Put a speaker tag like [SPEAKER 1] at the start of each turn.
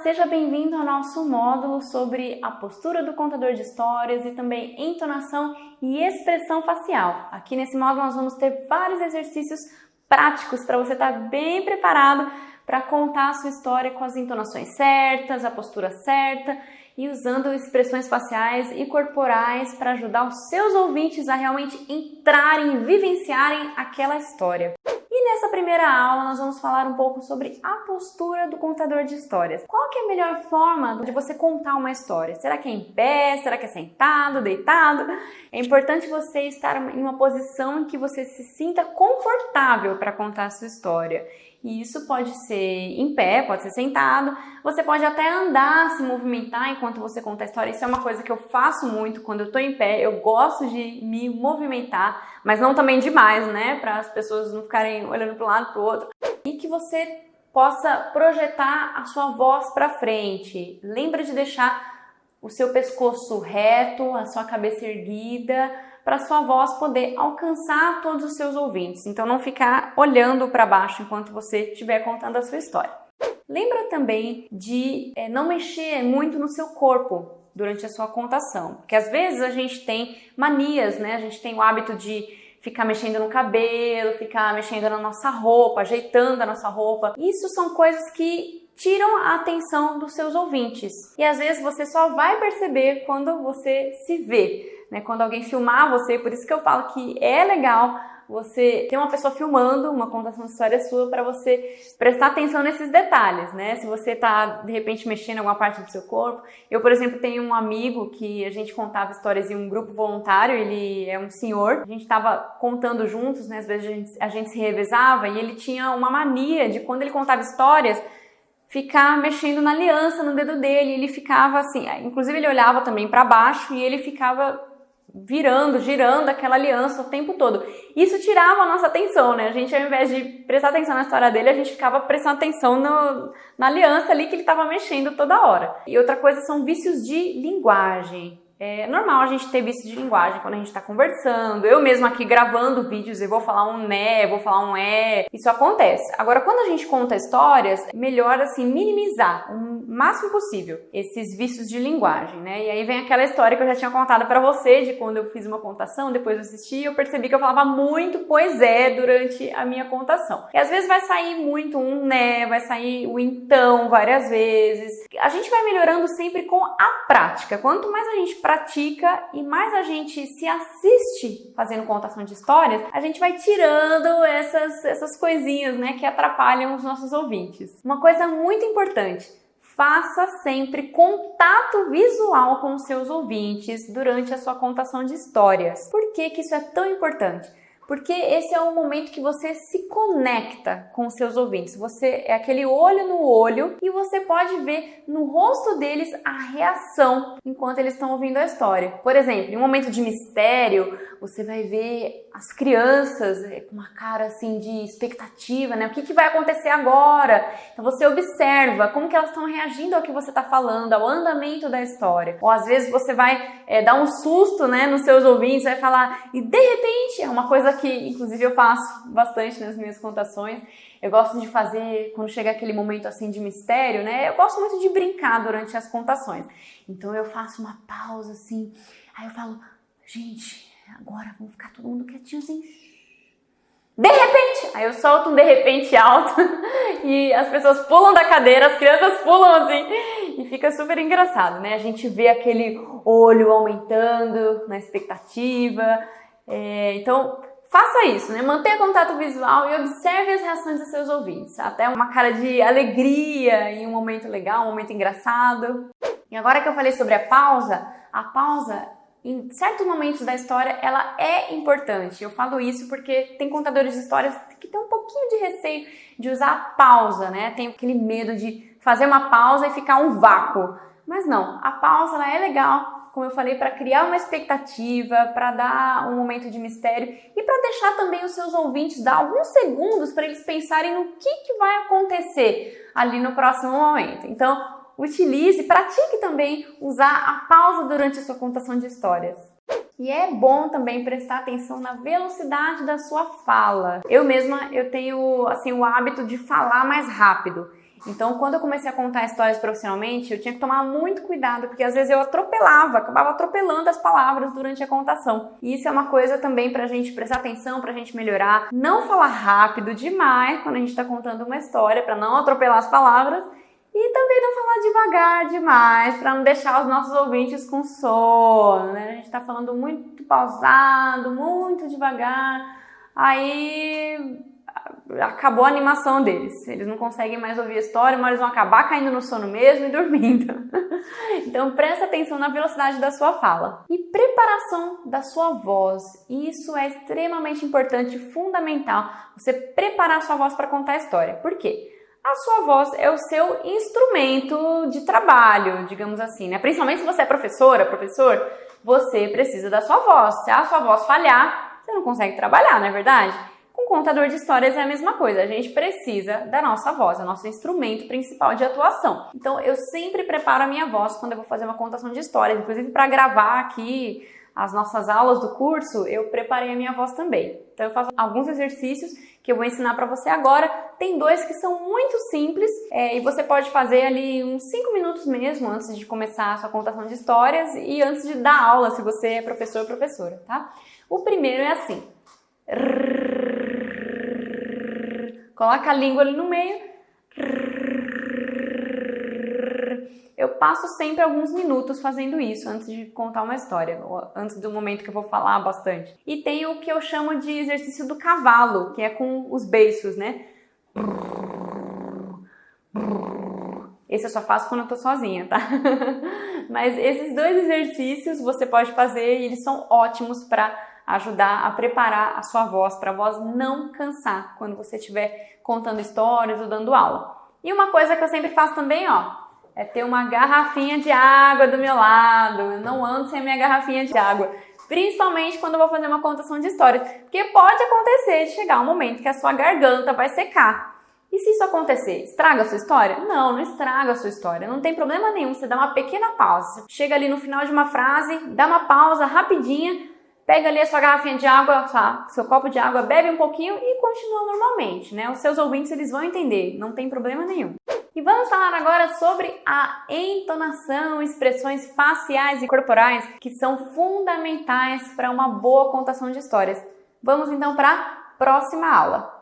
[SPEAKER 1] seja bem-vindo ao nosso módulo sobre a postura do contador de histórias e também entonação e expressão facial. Aqui nesse módulo nós vamos ter vários exercícios práticos para você estar bem preparado para contar a sua história com as entonações certas, a postura certa e usando expressões faciais e corporais para ajudar os seus ouvintes a realmente entrarem e vivenciarem aquela história. E nessa primeira aula nós vamos falar um pouco sobre a postura do contador de histórias. Qual que é a melhor forma de você contar uma história? Será que é em pé? Será que é sentado, deitado? É importante você estar em uma posição em que você se sinta confortável para contar a sua história. E isso pode ser em pé, pode ser sentado, você pode até andar, se movimentar enquanto você conta a história. Isso é uma coisa que eu faço muito quando eu estou em pé, eu gosto de me movimentar, mas não também demais, né? Para as pessoas não ficarem olhando para um lado para o outro. E que você possa projetar a sua voz para frente. Lembra de deixar o seu pescoço reto, a sua cabeça erguida, para sua voz poder alcançar todos os seus ouvintes. Então não ficar olhando para baixo enquanto você estiver contando a sua história. Lembra também de não mexer muito no seu corpo durante a sua contação, porque às vezes a gente tem manias, né? A gente tem o hábito de ficar mexendo no cabelo, ficar mexendo na nossa roupa, ajeitando a nossa roupa. Isso são coisas que tiram a atenção dos seus ouvintes. E às vezes você só vai perceber quando você se vê, né? Quando alguém filmar você, por isso que eu falo que é legal você ter uma pessoa filmando uma contação de história sua para você prestar atenção nesses detalhes, né? Se você tá, de repente, mexendo em alguma parte do seu corpo. Eu, por exemplo, tenho um amigo que a gente contava histórias em um grupo voluntário, ele é um senhor. A gente tava contando juntos, né? Às vezes a gente se revezava e ele tinha uma mania de, quando ele contava histórias, ficar mexendo na aliança, no dedo dele. Ele ficava assim, inclusive ele olhava também para baixo e ele ficava girando aquela aliança o tempo todo. Isso tirava a nossa atenção, né? A gente, ao invés de prestar atenção na história dele, a gente ficava prestando atenção na aliança ali que ele estava mexendo toda hora. E outra coisa são vícios de linguagem. É normal a gente ter vício de linguagem quando a gente está conversando. Eu mesma aqui gravando vídeos, eu vou falar um né, vou falar um é. Isso acontece. Agora, quando a gente conta histórias, melhor assim minimizar o máximo possível esses vícios de linguagem, né? E aí vem aquela história que eu já tinha contado pra você de quando eu fiz uma contação, depois eu assisti, eu percebi que eu falava muito pois é durante a minha contação. E às vezes vai sair muito um né, vai sair o então várias vezes. A gente vai melhorando sempre com a prática. Quanto mais a gente pratica e mais a gente se assiste fazendo contação de histórias, a gente vai tirando essas coisinhas, né, que atrapalham os nossos ouvintes. Uma coisa muito importante: faça sempre contato visual com os seus ouvintes durante a sua contação de histórias. Por que que isso é tão importante? Porque esse é o momento que você se conecta com os seus ouvintes. Você é aquele olho no olho e você pode ver no rosto deles a reação enquanto eles estão ouvindo a história. Por exemplo, em um momento de mistério, você vai ver as crianças com uma cara assim de expectativa, né? O que vai acontecer agora? Então você observa como que elas estão reagindo ao que você está falando, ao andamento da história. Ou às vezes você vai dar um susto, né, nos seus ouvintes, vai falar e de repente, é uma coisa que inclusive eu faço bastante nas minhas contações. Eu gosto de fazer quando chega aquele momento assim de mistério, né? Eu gosto muito de brincar durante as contações. Então eu faço uma pausa assim, aí eu falo, gente, agora vamos ficar todo mundo quietinho assim. De repente! Aí eu solto um de repente alto e as pessoas pulam da cadeira, as crianças pulam assim e fica super engraçado, né? A gente vê aquele olho aumentando na expectativa. Então, faça isso, né? Mantenha contato visual e observe as reações dos seus ouvintes. Até uma cara de alegria em um momento legal, um momento engraçado. E agora que eu falei sobre a pausa, em certos momentos da história, ela é importante. Eu falo isso porque tem contadores de histórias que tem um pouquinho de receio de usar a pausa, né? Tem aquele medo de fazer uma pausa e ficar um vácuo. Mas não, a pausa ela é legal, como eu falei, para criar uma expectativa, para dar um momento de mistério e para deixar também os seus ouvintes dar alguns segundos para eles pensarem no que vai acontecer ali no próximo momento. Então, utilize, pratique também usar a pausa durante a sua contação de histórias. E é bom também prestar atenção na velocidade da sua fala. Eu mesma, eu tenho assim o hábito de falar mais rápido. Então, quando eu comecei a contar histórias profissionalmente, eu tinha que tomar muito cuidado, porque às vezes eu acabava atropelando as palavras durante a contação. E isso é uma coisa também pra gente prestar atenção, pra gente melhorar. Não falar rápido demais quando a gente tá contando uma história, pra não atropelar as palavras. E também não falar devagar demais, para não deixar os nossos ouvintes com sono, né? A gente tá falando muito pausado, muito devagar, aí acabou a animação deles. Eles não conseguem mais ouvir a história, mas eles vão acabar caindo no sono mesmo e dormindo. Então presta atenção na velocidade da sua fala. E preparação da sua voz. Isso é extremamente importante, fundamental. Você preparar a sua voz para contar a história. Por quê? A sua voz é o seu instrumento de trabalho, digamos assim, né? Principalmente se você é professora, professor, você precisa da sua voz. Se a sua voz falhar, você não consegue trabalhar, não é verdade? Com contador de histórias é a mesma coisa. A gente precisa da nossa voz, é o nosso instrumento principal de atuação. Então, eu sempre preparo a minha voz quando eu vou fazer uma contação de histórias. Inclusive, para gravar aqui as nossas aulas do curso, eu preparei a minha voz também. Então, eu faço alguns exercícios que eu vou ensinar para você agora. Tem 2 que são muito simples e você pode fazer ali uns 5 minutos mesmo antes de começar a sua contação de histórias e antes de dar aula, se você é professor ou professora, tá? O primeiro é assim. Coloca a língua ali no meio. Eu passo sempre alguns minutos fazendo isso antes de contar uma história, antes do momento que eu vou falar bastante. E tem o que eu chamo de exercício do cavalo, que é com os beiços, né? Esse eu só faço quando eu tô sozinha, tá? Mas esses 2 exercícios você pode fazer e eles são ótimos para ajudar a preparar a sua voz, para a voz não cansar quando você estiver contando histórias ou dando aula. E uma coisa que eu sempre faço também, ó, é ter uma garrafinha de água do meu lado. Eu não ando sem a minha garrafinha de água. Principalmente quando eu vou fazer uma contação de histórias. Porque pode acontecer de chegar um momento que a sua garganta vai secar. E se isso acontecer, estraga a sua história? Não, não estraga a sua história. Não tem problema nenhum. Você dá uma pequena pausa. Você chega ali no final de uma frase, dá uma pausa rapidinha, pega ali a sua garrafinha de água, seu copo de água, bebe um pouquinho e continua normalmente, né? Os seus ouvintes, eles vão entender. Não tem problema nenhum. E vamos falar agora sobre a entonação, expressões faciais e corporais que são fundamentais para uma boa contação de histórias. Vamos então para a próxima aula.